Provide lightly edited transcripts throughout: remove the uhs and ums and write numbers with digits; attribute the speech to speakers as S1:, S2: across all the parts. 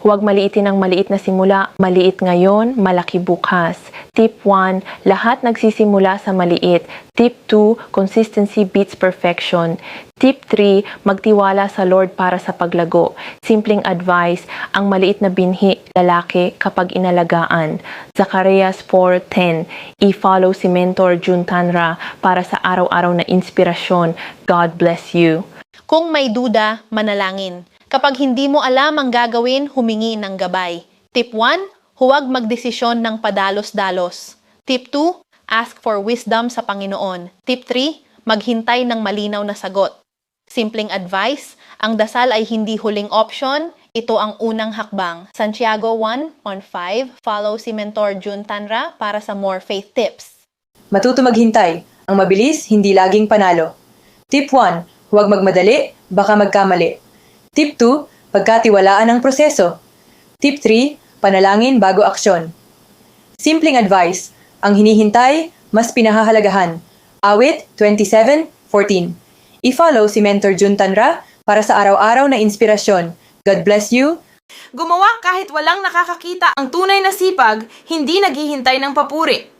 S1: Huwag maliitin ang maliit na simula. Maliit ngayon, malaki bukas. Tip 1, lahat nagsisimula sa maliit. Tip 2, consistency beats perfection. Tip 3, magtiwala sa Lord para sa paglago. Simpleng advice, ang maliit na binhi, lalaki kapag inalagaan. Zacarias 4:10, i-follow si Mentor June Tanra para sa araw-araw na inspirasyon. God bless you.
S2: Kung may duda, manalangin. Kapag hindi mo alam ang gagawin, humingi ng gabay. Tip 1, huwag magdesisyon ng padalos-dalos. Tip 2, ask for wisdom sa Panginoon. Tip 3, maghintay ng malinaw na sagot. Simpleng advice, ang dasal ay hindi huling option, ito ang unang hakbang. Santiago 1:5, follow si Mentor June Tanra para sa more faith tips.
S3: Matuto maghintay. Ang mabilis, hindi laging panalo. Tip 1, huwag magmadali, baka magkamali. Tip 2, pagkatiwalaan ang proseso. Tip 3, panalangin bago aksyon. Simpleng advice, ang hinihintay, mas pinahahalagahan. Awit 27:14. I-follow si Mentor June Tanra para sa araw-araw na inspirasyon. God bless you.
S4: Gumawa kahit walang nakakakita. Ang tunay na sipag, hindi naghihintay ng papuri.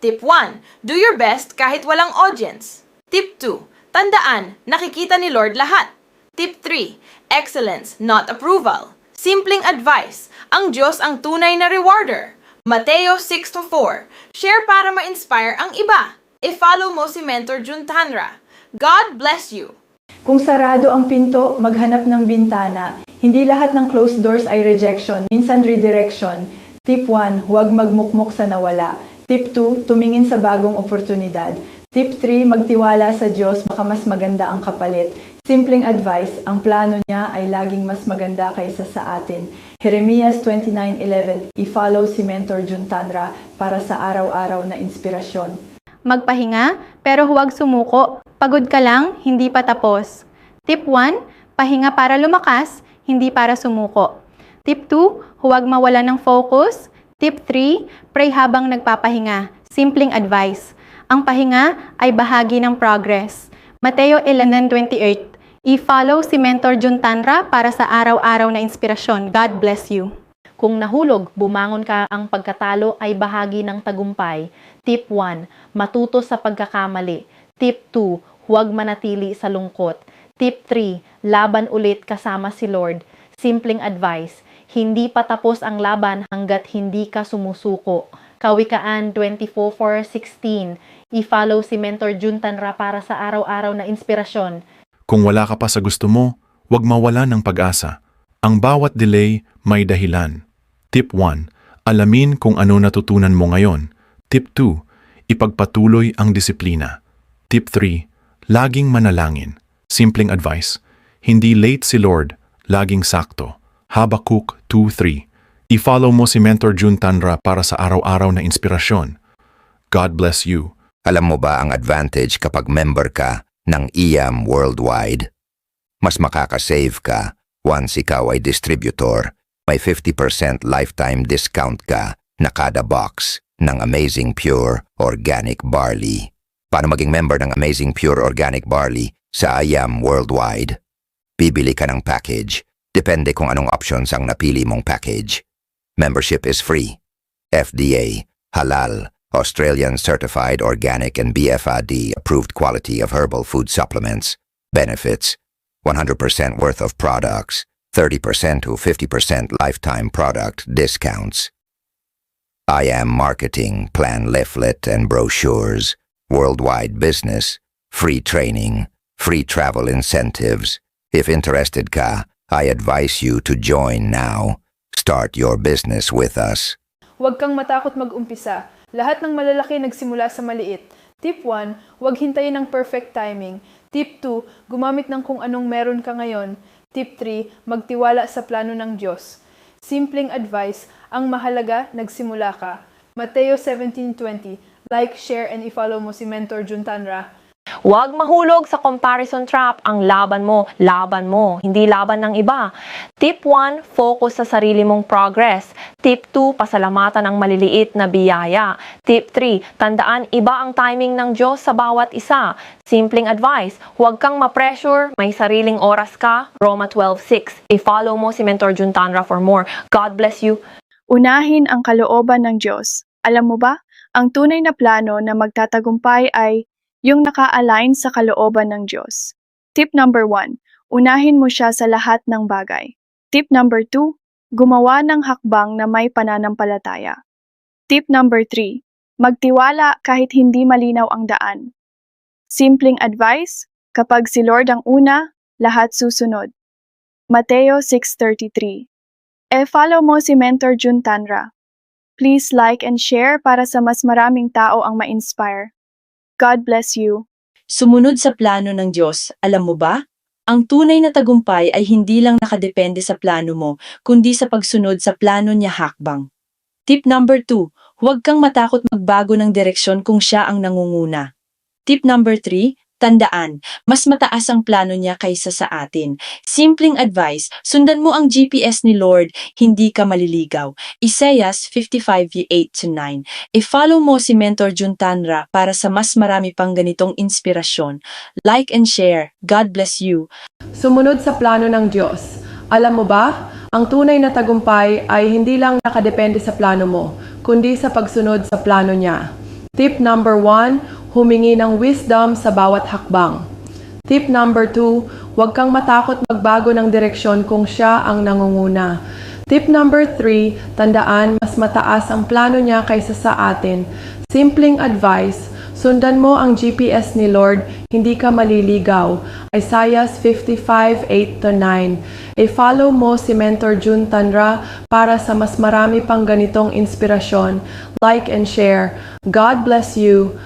S4: Tip 1, do your best kahit walang audience. Tip 2, tandaan, nakikita ni Lord lahat. Tip 3, excellence, not approval. Simpleng advice, ang Diyos ang tunay na rewarder. Mateo 6:4, share para ma-inspire ang iba. I-follow mo si Mentor June Tanra. God bless you.
S5: Kung sarado ang pinto, maghanap ng bintana. Hindi lahat ng closed doors ay rejection, minsan redirection. Tip 1, huwag magmukmok sa nawala. Tip 2, tumingin sa bagong oportunidad. Tip 3, magtiwala sa Diyos, baka mas maganda ang kapalit. Simpleng advice, ang plano niya ay laging mas maganda kaysa sa atin. Jeremias 29:11, i-follow si Mentor June Tanra para sa araw-araw na inspirasyon.
S6: Magpahinga, pero huwag sumuko. Pagod ka lang, hindi pa tapos. Tip 1, pahinga para lumakas, hindi para sumuko. Tip 2, huwag mawala ng focus. Tip 3, pray habang nagpapahinga. Simpleng advice. Ang pahinga ay bahagi ng progress. Mateo 11:28, i-follow si Mentor June Tanra para sa araw-araw na inspirasyon. God bless you.
S2: Kung nahulog, bumangon ka, ang pagkatalo ay bahagi ng tagumpay. Tip 1, matuto sa pagkakamali. Tip 2, huwag manatili sa lungkot. Tip 3, laban ulit kasama si Lord. Simpleng advice, hindi pa tapos ang laban hanggat hindi ka sumusuko. Kawikaan 24:16, i-follow si Mentor June Tanra para sa araw-araw na inspirasyon.
S7: Kung wala ka pa sa gusto mo, huwag mawala ng pag-asa. Ang bawat delay may dahilan. Tip 1, alamin kung ano natutunan mo ngayon. Tip 2, ipagpatuloy ang disiplina. Tip 3, laging manalangin. Simpleng advice, hindi late si Lord, laging sakto. Habakuk 2:3, i-follow mo si Mentor June Tanra para sa araw-araw na inspirasyon. God bless you.
S8: Alam mo ba ang advantage kapag member ka ng IAM Worldwide? Mas makakasave ka once ikaw ay distributor. May 50% lifetime discount ka na kada box ng Amazing Pure Organic Barley. Paano maging member ng Amazing Pure Organic Barley sa IAM Worldwide? Bibili ka ng package. Depende kung anong options ang napili mong package. Membership is free. FDA, halal, Australian certified organic and BFAD approved quality of herbal food supplements. Benefits, 100% worth of products, 30% to 50% lifetime product discounts. IAM marketing, plan leaflet and brochures, worldwide business, free training, free travel incentives. If interested ka, I advise you to join now. Start your business with us.
S5: Huwag kang matakot mag-umpisa. Lahat ng malalaki nagsimula sa maliit. Tip 1, huwag hintayin ng perfect timing. Tip 2, gumamit ng kung anong meron ka ngayon. Tip 3, magtiwala sa plano ng Diyos. Simpleng advice, ang mahalaga, nagsimula ka. Mateo 17:20, like, share, and i-follow mo si Mentor June Tanra.
S1: Huwag mahulog sa comparison trap. Ang laban mo, hindi laban ng iba. Tip 1, focus sa sarili mong progress. Tip 2, pasalamatan ang maliliit na biyaya. Tip 3, tandaan iba ang timing ng Diyos sa bawat isa. Simpleng advice, huwag kang ma-pressure, may sariling oras ka. Roma 12:6. I-follow mo si Mentor Jun Tanra for more. God bless you.
S9: Unahin ang kalooban ng Diyos. Alam mo ba, ang tunay na plano na magtatagumpay ay yung naka-align sa kalooban ng Diyos. Tip number 1, unahin mo siya sa lahat ng bagay. Tip number 2, gumawa ng hakbang na may pananampalataya. Tip number 3, magtiwala kahit hindi malinaw ang daan. Simpleng advice, kapag si Lord ang una, lahat susunod. Mateo 6:33. E-follow mo si Mentor Jun Tanra. Please like and share para sa mas maraming tao ang ma-inspire. God bless you.
S10: Sumunod sa plano ng Diyos, alam mo ba? Ang tunay na tagumpay ay hindi lang nakadepende sa plano mo, kundi sa pagsunod sa plano niya hakbang. Tip number 2, huwag kang matakot magbago ng direksyon kung siya ang nangunguna. Tip number 3, tandaan, mas mataas ang plano niya kaysa sa atin. Simpleng advice, sundan mo ang GPS ni Lord, hindi ka maliligaw. Isaiah 55:8-9. I-follow mo si Mentor Jun Tanra para sa mas marami pang ganitong inspirasyon. Like and share. God bless you.
S5: Sumunod sa plano ng Diyos. Alam mo ba, ang tunay na tagumpay ay hindi lang nakadepende sa plano mo, kundi sa pagsunod sa plano niya. Tip number 1, humingi ng wisdom sa bawat hakbang. Tip number 2, huwag kang matakot magbago ng direksyon kung siya ang nangunguna. Tip number 3, tandaan mas mataas ang plano niya kaysa sa atin. Simpleng advice, sundan mo ang GPS ni Lord, hindi ka maliligaw. Isaiah 55:8-9. I-follow mo si Mentor Jun Tanra para sa mas marami pang ganitong inspirasyon. Like and share. God bless you.